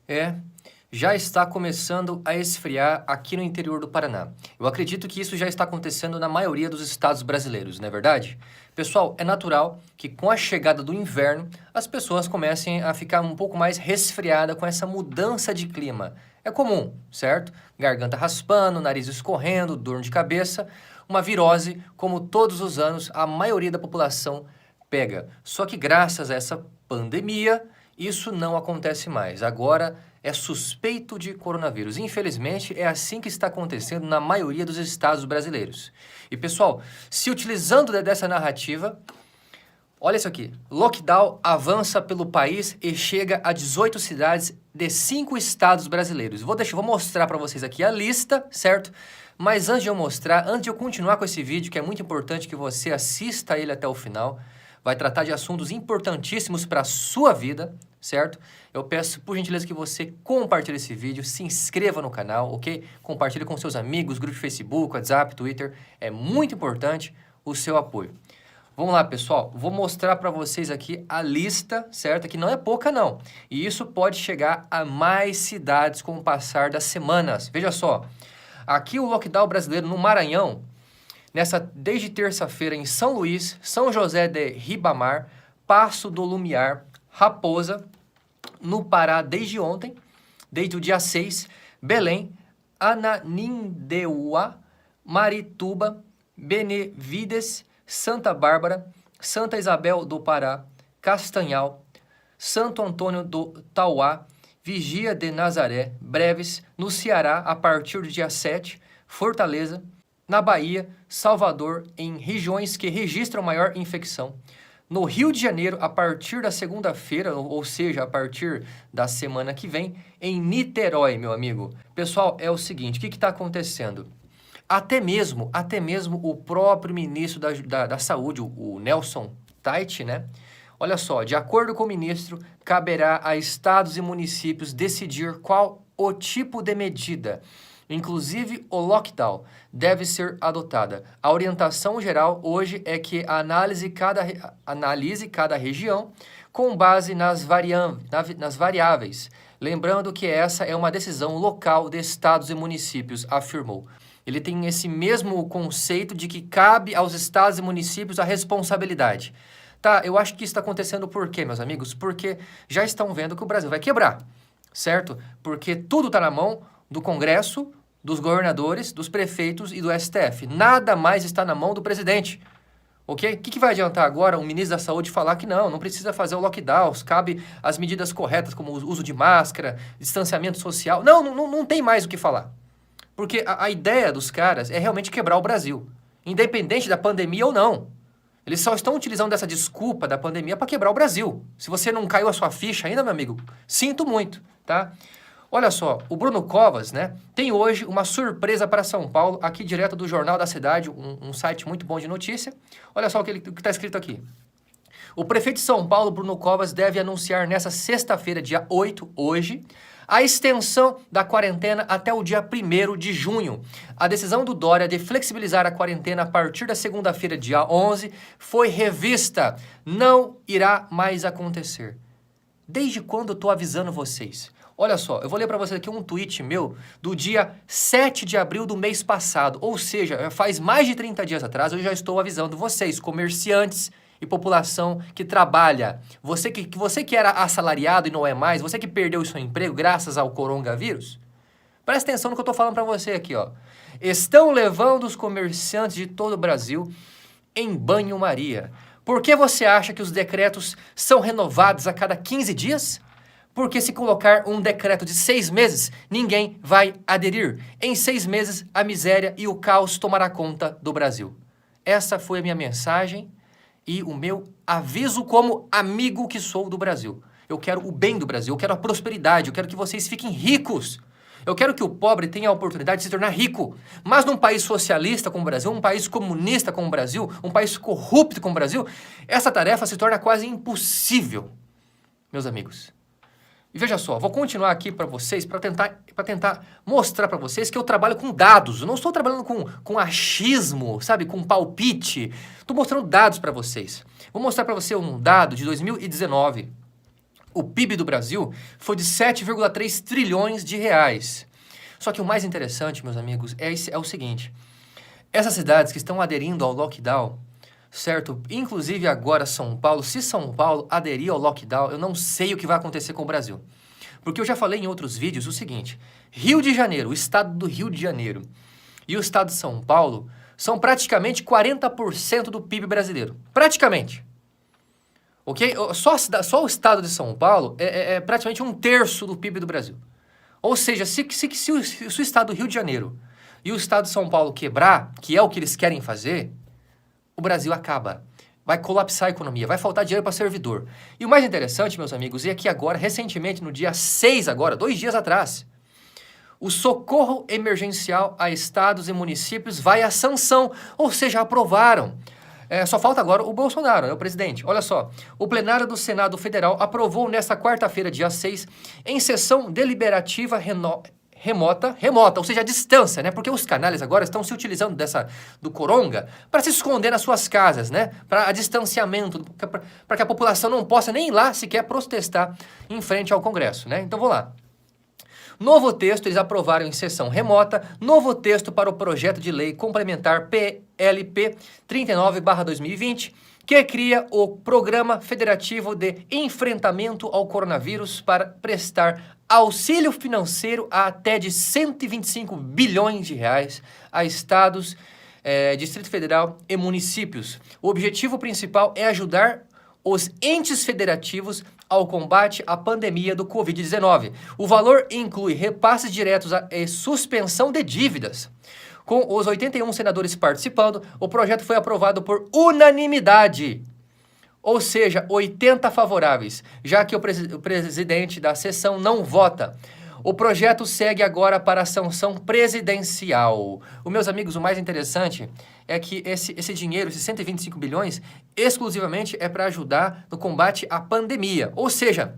É, já está começando a esfriar aqui no interior do Paraná. Eu acredito que isso já está acontecendo na maioria dos estados brasileiros, não é verdade? Pessoal, é natural que com a chegada do inverno as pessoas comecem a ficar um pouco mais resfriadas com essa mudança de clima. É comum, certo? Garganta raspando, nariz escorrendo, dor de cabeça, uma virose, como todos os anos a maioria da população pega. Só que graças a essa pandemia, isso não acontece mais. Agora é suspeito de coronavírus. Infelizmente, é assim que está acontecendo na maioria dos estados brasileiros. E pessoal, se utilizando dessa narrativa, olha isso aqui. Lockdown avança pelo país e chega a 18 cidades de 5 estados brasileiros. Vou mostrar para vocês aqui a lista, certo? Mas antes de eu mostrar, antes de eu continuar com esse vídeo, que é muito importante que você assista ele até o final, vai tratar de assuntos importantíssimos para a sua vida, certo? Eu peço, por gentileza, que você compartilhe esse vídeo, se inscreva no canal, ok? Compartilhe com seus amigos, grupo de Facebook, WhatsApp, Twitter. É muito importante o seu apoio. Vamos lá, pessoal. Vou mostrar para vocês aqui a lista, certo? Que não é pouca, não. E isso pode chegar a mais cidades com o passar das semanas. Veja só. Aqui o lockdown brasileiro no Maranhão, desde terça-feira em São Luís, São José de Ribamar, Passo do Lumiar, Raposa, no Pará desde ontem, desde o dia 6, Belém, Ananindeua, Marituba, Benevides, Santa Bárbara, Santa Isabel do Pará, Castanhal, Santo Antônio do Tauá, Vigia de Nazaré, Breves, no Ceará a partir do dia 7, Fortaleza, na Bahia, Salvador, em regiões que registram maior infecção. No Rio de Janeiro, a partir da segunda-feira, ou seja, a partir da semana que vem, em Niterói, meu amigo. Pessoal, é o seguinte, o que está acontecendo? Até mesmo o próprio ministro da Saúde, o Nelson Tait, né? Olha só, de acordo com o ministro, caberá a estados e municípios decidir qual o tipo de medida, inclusive o lockdown, deve ser adotada. A orientação geral hoje é que analise cada região com base nas variáveis. Lembrando que essa é uma decisão local de estados e municípios, afirmou. Ele tem esse mesmo conceito de que cabe aos estados e municípios a responsabilidade. Tá, eu acho que isso está acontecendo por quê, meus amigos? Porque já estão vendo que o Brasil vai quebrar, certo? Porque tudo está na mão do Congresso, dos governadores, dos prefeitos e do STF. Nada mais está na mão do presidente, ok? O que vai adiantar agora o ministro da Saúde falar que não precisa fazer o lockdown, cabe as medidas corretas, como o uso de máscara, distanciamento social. Não tem mais o que falar. Porque a ideia dos caras é realmente quebrar o Brasil, independente da pandemia ou não. Eles só estão utilizando dessa desculpa da pandemia para quebrar o Brasil. Se você não caiu a sua ficha ainda, meu amigo, sinto muito, tá? Olha só, o Bruno Covas, né, tem hoje uma surpresa para São Paulo, aqui direto do Jornal da Cidade, um site muito bom de notícia. Olha só o que está escrito aqui. O prefeito de São Paulo, Bruno Covas, deve anunciar nessa sexta-feira, dia 8, hoje, a extensão da quarentena até o dia 1º de junho. A decisão do Dória de flexibilizar a quarentena a partir da segunda-feira, dia 11, foi revista. Não irá mais acontecer. Desde quando eu estou avisando vocês? Olha só, eu vou ler para vocês aqui um tweet meu do dia 7 de abril do mês passado. Ou seja, faz mais de 30 dias atrás eu já estou avisando vocês, comerciantes e população que trabalha. Você que era assalariado e não é mais, você que perdeu o seu emprego graças ao coronavírus, presta atenção no que eu estou falando para você aqui, ó. Estão levando os comerciantes de todo o Brasil em banho-maria. Por que você acha que os decretos são renovados a cada 15 dias? Porque se colocar um decreto de 6 meses, ninguém vai aderir. Em 6 meses, a miséria e o caos tomará conta do Brasil. Essa foi a minha mensagem e o meu aviso como amigo que sou do Brasil. Eu quero o bem do Brasil, eu quero a prosperidade, eu quero que vocês fiquem ricos. Eu quero que o pobre tenha a oportunidade de se tornar rico. Mas num país socialista como o Brasil, um país comunista como o Brasil, um país corrupto como o Brasil, essa tarefa se torna quase impossível, meus amigos. E veja só, vou continuar aqui para vocês, para tentar mostrar para vocês que eu trabalho com dados. Eu não estou trabalhando com achismo, sabe, com palpite. Estou mostrando dados para vocês. Vou mostrar para você um dado de 2019. o PIB do Brasil foi de 7,3 trilhões de reais. Só que o mais interessante, meus amigos, é o seguinte. Essas cidades que estão aderindo ao lockdown, certo? Inclusive agora São Paulo, se São Paulo aderir ao lockdown, eu não sei o que vai acontecer com o Brasil. Porque eu já falei em outros vídeos o seguinte, Rio de Janeiro, o estado do Rio de Janeiro e o estado de São Paulo são praticamente 40% do PIB brasileiro. Praticamente. Ok? Só o estado de São Paulo é praticamente 1/3 do PIB do Brasil. Ou seja, se o estado do Rio de Janeiro e o estado de São Paulo quebrar, que é o que eles querem fazer, o Brasil acaba. Vai colapsar a economia, vai faltar dinheiro para servidor. E o mais interessante, meus amigos, é que agora, recentemente, no dia 6 agora, 2 dias atrás, o socorro emergencial a estados e municípios vai à sanção, ou seja, aprovaram. Só falta agora o Bolsonaro, né, o presidente. Olha só, o plenário do Senado Federal aprovou nesta quarta-feira, dia 6, em sessão deliberativa remota, ou seja, a distância, né? Porque os canais agora estão se utilizando do coronga para se esconder nas suas casas, né? Para distanciamento, para que a população não possa nem ir lá sequer protestar em frente ao Congresso, né? Então, vamos lá. Novo texto, eles aprovaram em sessão remota, novo texto para o projeto de lei complementar PLP 39/2020, que cria o Programa Federativo de Enfrentamento ao Coronavírus para prestar auxílio financeiro a até de 125 bilhões de reais a estados, Distrito Federal e municípios. O objetivo principal é ajudar os entes federativos ao combate à pandemia do Covid-19. O valor inclui repasses diretos e suspensão de dívidas. Com os 81 senadores participando, o projeto foi aprovado por unanimidade, ou seja, 80 favoráveis, já que o presidente da sessão não vota. O projeto segue agora para a sanção presidencial. Meus amigos, o mais interessante é que esse dinheiro, esses 125 bilhões, exclusivamente é para ajudar no combate à pandemia. Ou seja,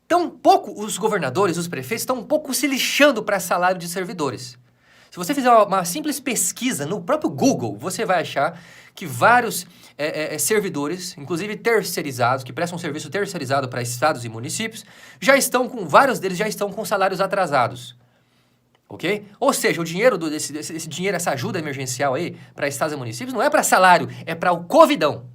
tão pouco os governadores, os prefeitos, estão um pouco se lixando para salário de servidores. Se você fizer uma simples pesquisa no próprio Google, você vai achar que vários servidores, inclusive terceirizados, que prestam serviço terceirizado para estados e municípios, vários deles já estão com salários atrasados. Ok? Ou seja, o dinheiro, esse dinheiro, essa ajuda emergencial aí para estados e municípios não é para salário, é para o covidão.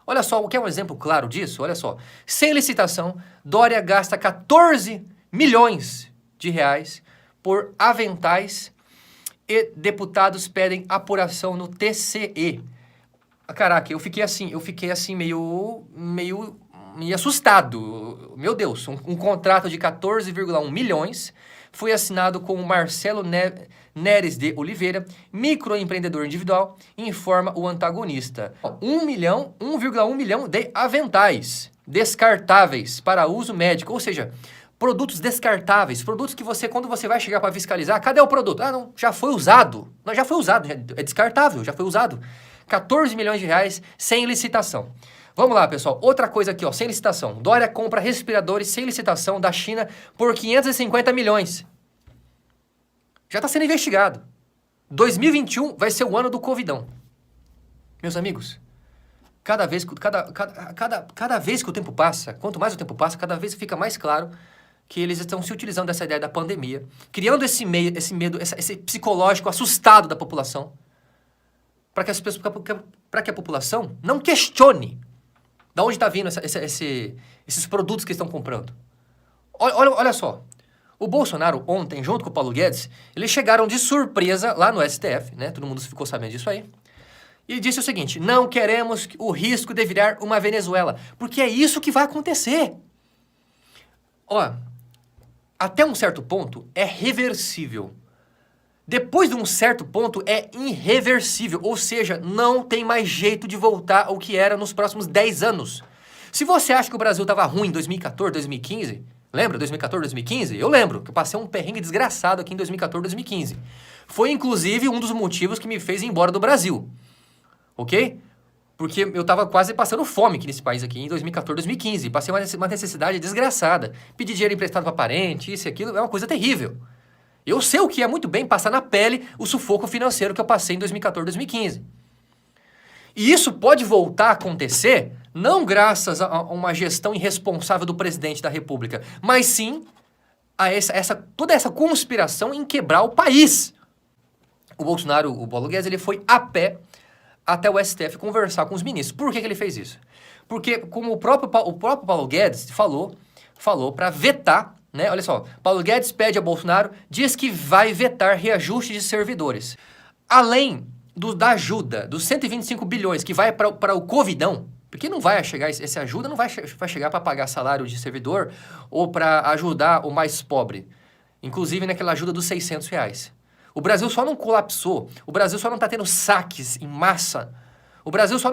Olha só, o que é um exemplo claro disso? Olha só, sem licitação, Dória gasta 14 milhões de reais por aventais e deputados pedem apuração no TCE. Caraca, eu fiquei assim meio assustado. Meu Deus, um contrato de 14,1 milhões foi assinado com o Marcelo Neres de Oliveira, microempreendedor individual, informa o antagonista. 1,1 milhão de aventais descartáveis para uso médico, ou seja, produtos descartáveis, produtos que quando você vai chegar para fiscalizar, cadê o produto? Ah, não, já foi usado. Não, já foi usado, é descartável, já foi usado. 14 milhões de reais sem licitação. Vamos lá, pessoal. Outra coisa aqui, ó, sem licitação. Dória compra respiradores sem licitação da China por 550 milhões. Já está sendo investigado. 2021 vai ser o ano do covidão. Meus amigos, cada vez que o tempo passa, quanto mais o tempo passa, cada vez fica mais claro que eles estão se utilizando dessa ideia da pandemia, criando esse medo, esse psicológico assustado da população, para que a população não questione de onde está vindo esses produtos que estão comprando. Olha só, o Bolsonaro ontem, junto com o Paulo Guedes, eles chegaram de surpresa lá no STF, né? Todo mundo ficou sabendo disso aí. E disse o seguinte, não queremos o risco de virar uma Venezuela, porque é isso que vai acontecer. Ó, até um certo ponto é reversível. Depois de um certo ponto é irreversível, ou seja, não tem mais jeito de voltar ao que era nos próximos 10 anos. Se você acha que o Brasil estava ruim em 2014, 2015, lembra 2014, 2015? Eu lembro que eu passei um perrengue desgraçado aqui em 2014, 2015. Foi inclusive um dos motivos que me fez ir embora do Brasil, ok? Porque eu estava quase passando fome aqui nesse país aqui em 2014, 2015. Passei uma necessidade desgraçada. Pedi dinheiro emprestado para parente, isso e aquilo, é uma coisa terrível. Eu sei o que é muito bem passar na pele o sufoco financeiro que eu passei em 2014, 2015. E isso pode voltar a acontecer Não graças a uma gestão irresponsável do presidente da República, mas sim a toda essa conspiração em quebrar o país. O Bolsonaro, o Paulo Guedes, ele foi a pé até o STF conversar com os ministros. Por que ele fez isso? Porque, como o próprio Paulo Guedes falou para vetar, né? Olha só, Paulo Guedes pede a Bolsonaro, diz que vai vetar reajuste de servidores. Além da ajuda, dos 125 bilhões que vai para o Covidão, porque não vai chegar, essa ajuda não vai chegar para pagar salário de servidor ou para ajudar o mais pobre. Inclusive naquela ajuda dos R$ 600. O Brasil só não colapsou, o Brasil só não está tendo saques em massa, o Brasil só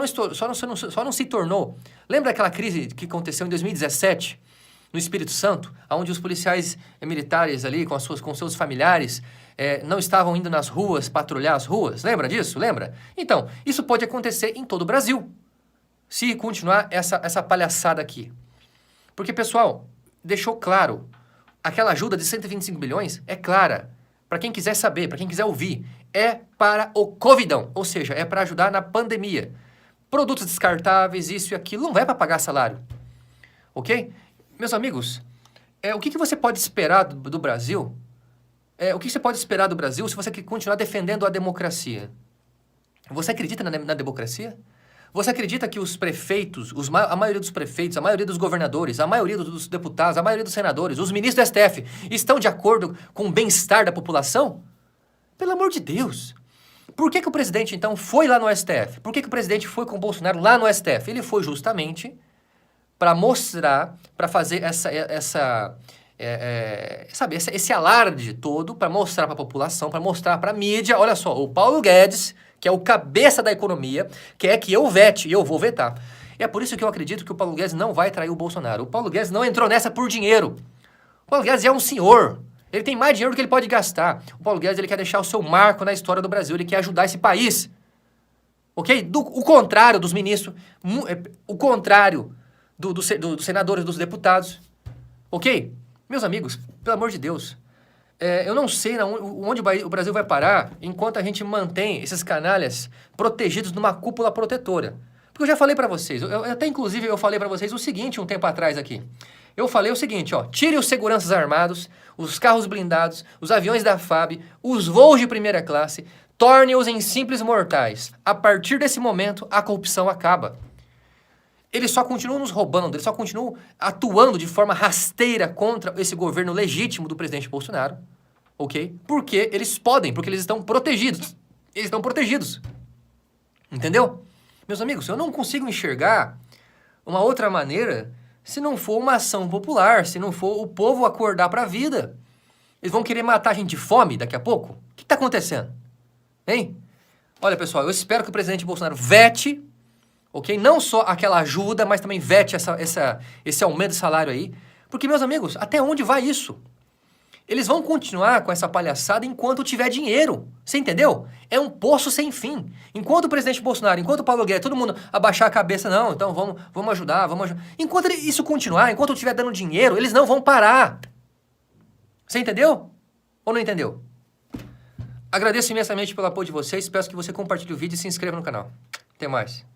não se tornou... Lembra aquela crise que aconteceu em 2017, no Espírito Santo, onde os policiais militares ali, com seus familiares, não estavam indo nas ruas, patrulhar as ruas? Lembra disso? Lembra? Então, isso pode acontecer em todo o Brasil, se continuar essa palhaçada aqui. Porque, pessoal, deixou claro, aquela ajuda de 125 bilhões é clara. Para quem quiser saber, para quem quiser ouvir, é para o Covidão, ou seja, é para ajudar na pandemia. Produtos descartáveis, isso e aquilo, não vai para pagar salário. Ok? Meus amigos, o que você pode esperar do Brasil? O que você pode esperar do Brasil se você continuar defendendo a democracia? Você acredita na democracia? Você acredita que os prefeitos, a maioria dos prefeitos, a maioria dos governadores, a maioria dos deputados, a maioria dos senadores, os ministros do STF, estão de acordo com o bem-estar da população? Pelo amor de Deus! Por que o presidente, então, foi lá no STF? Por que o presidente foi com o Bolsonaro lá no STF? Ele foi justamente para mostrar, para fazer esse alarde todo, para mostrar para a população, para mostrar para a mídia, olha só, o Paulo Guedes, que é o cabeça da economia, quer que eu vete, e eu vou vetar. É por isso que eu acredito que o Paulo Guedes não vai trair o Bolsonaro. O Paulo Guedes não entrou nessa por dinheiro. O Paulo Guedes é um senhor. Ele tem mais dinheiro do que ele pode gastar. O Paulo Guedes, ele quer deixar o seu marco na história do Brasil. Ele quer ajudar esse país. Ok? O contrário dos ministros, o contrário dos senadores, dos deputados. Ok? Meus amigos, pelo amor de Deus, eu não sei onde o Brasil vai parar enquanto a gente mantém esses canalhas protegidos numa cúpula protetora. Porque eu já falei pra vocês, inclusive eu falei pra vocês o seguinte um tempo atrás aqui. Eu falei o seguinte, ó, tire os seguranças armados, os carros blindados, os aviões da FAB, os voos de primeira classe, torne-os em simples mortais. A partir desse momento, a corrupção acaba. Eles só continuam nos roubando, eles só continuam atuando de forma rasteira contra esse governo legítimo do presidente Bolsonaro, ok? Porque eles podem, porque eles estão protegidos. Eles estão protegidos. Entendeu? Meus amigos, eu não consigo enxergar uma outra maneira se não for uma ação popular, se não for o povo acordar para a vida. Eles vão querer matar a gente de fome daqui a pouco? O que está acontecendo? Hein? Olha, pessoal, eu espero que o presidente Bolsonaro vete, ok? Não só aquela ajuda, mas também vete esse aumento de salário aí. Porque, meus amigos, até onde vai isso? Eles vão continuar com essa palhaçada enquanto tiver dinheiro. Você entendeu? É um poço sem fim. Enquanto o presidente Bolsonaro, enquanto o Paulo Guedes, todo mundo abaixar a cabeça, não, então vamos ajudar, vamos ajudar. Enquanto isso continuar, enquanto eu estiver dando dinheiro, eles não vão parar. Você entendeu? Ou não entendeu? Agradeço imensamente pelo apoio de vocês. Peço que você compartilhe o vídeo e se inscreva no canal. Até mais.